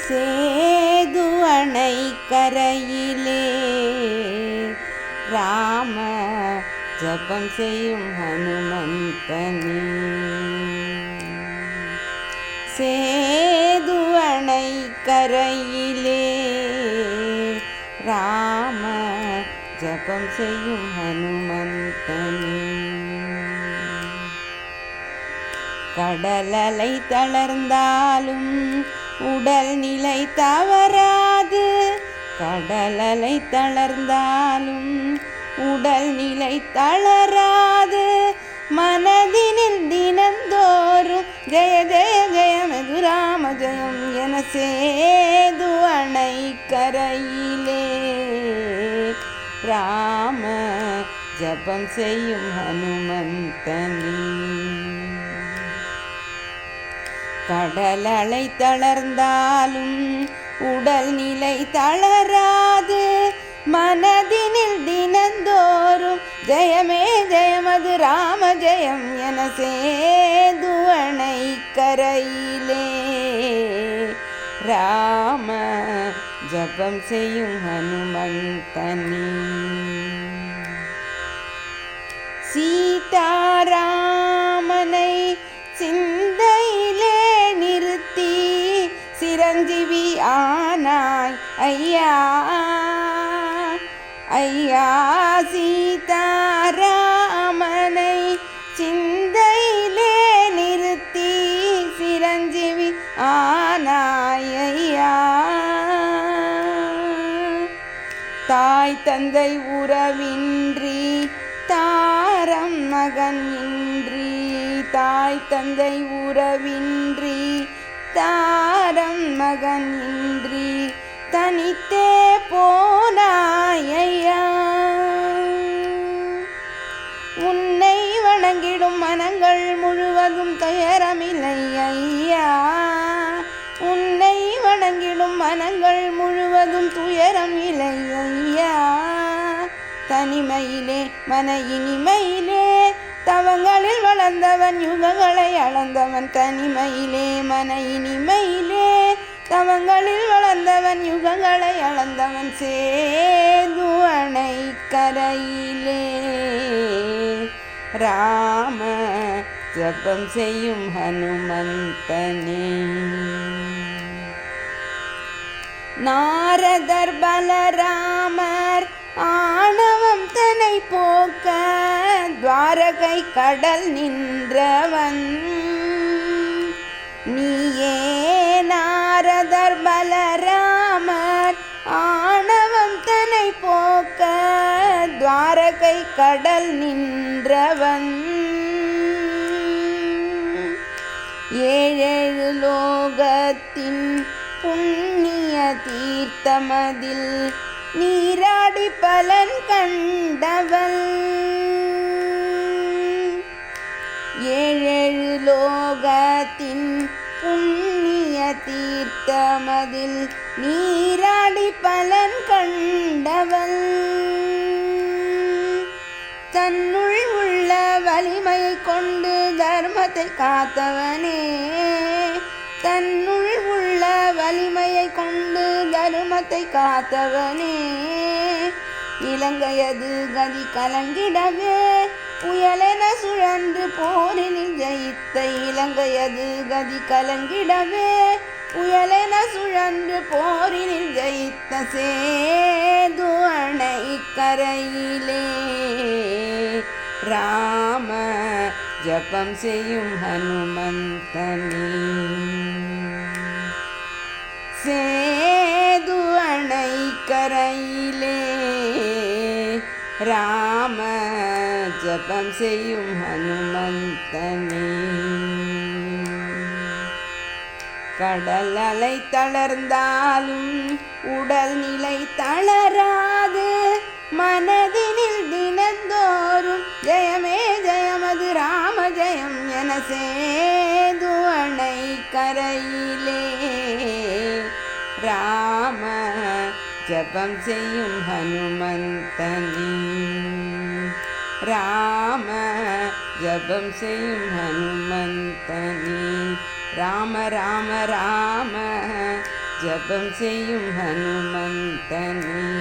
சேது அணை கரையிலே ராம ஜபம் செய்யும் ஹனுமந்தனே. சேது அணை கரையிலே ராம ஜபம் செய்யும் ஹனுமந்தனே. கடலலை தளர்ந்தாலும் உடல் நிலை தவறாது, கடலலை தளர்ந்தாலும் உடல் நிலை தளராது, மனதினில் தினந்தோறும் ஜெய ஜெய ஜெயமது ராம ஜெயம் என சேது அணை கரையிலே ராம ஜபம் செய்யும் ஹனுமந்தனே. கடலலை தளர்ந்தாலும் உடல் நிலை தளராது, மனதினில் தினந்தோறும் ஜெயமே ஜெயமது ராம ஜெயம் என சேது அணை கரையிலே ராம ஜபம் செய்யும் ஹனுமந்தனே. சீதாராமனை சிந்தையிலே நிறுத்தி சிரஞ்சீவி ஆனாய் ஐயா ஐயா. சீதாராமனை சிந்தையிலே நிறுத்தி சிரஞ்சீவி ஆனாய் ஐயா. தாய் தந்தை உறவின்றி தாரம் மகன் இன்றி, தாய் தந்தை உறவின்றி தாரம் மகன் இன்றி தனித்தே போனாய் ஐயா. உன்னை வணங்கிடும் மனங்கள் முழுவதும் துயரமில்லை ஐயா. உன்னை வணங்கிடும் மனங்கள் முழுவதும் துயரம் இல்லை ஐயா. தனிமையிலே மன இனிமையிலே தவங்களில் வளர்ந்தவன் யுகங்களை அளந்தவன். தனிமையிலே மன இனிமையிலே தவங்களில் வளர்ந்தவன் யுகங்களை அளந்தவன். சேது அணை கரையிலே ராம ஜபம் செய்யும் ஹனுமந்தனே. நாரதர் பலராமர் ஆணவம் தன்னை போக்க துவாரகை கடல் நின்றவன் நீயே. நாரதர் பலராமர் ஆணவம் தன்னை போக்க துவாரகை கடல் நின்றவன். ஏழேழு லோகத்தின் புண்ணிய தீர்த்தமதில் நீராடி பலன் கண்டவள். ஏழேழு லோகத்தின் புண்ணிய தீர்த்தமதில் நீராடி பலன் கண்டவள். தன்னுள் உள்ள வலிமையை கொண்டு தர்மத்தை காத்தவனே. தன்னுள் உள்ள வலிமையை கொண்டு தர்மத்தை காத்தவனே. இலங்கையது கதி கலங்கிடவே புயலென சுழன்று போரினில் ஜெயித்த. இலங்கையது கதி கலங்கிடவே புயலென சுழன்று போரினில் ஜெயித்த. சேது அணை கரையிலே ராம ஜபம் செய்யும் ஹனுமந்தனே. சேது அணை கரையிலே ராம ஜபம் செய்யும் ஹனுமந்தனே. கடல் அலை தளர்ந்தாலும் உடல் நிலை தளராது, மனதினில் தினந்தோறும் ஜெயமே ஜெயமது ராம ஜெயம் என சேது அணை கரையிலே ராம ஜபம் செய்யும் ஹனுமந்தனே. ராம ஜபம் செய்யும் ஹனுமந்தனே. ராம ராம ராம ஜபம் செய்யும் ஹனுமந்தனே.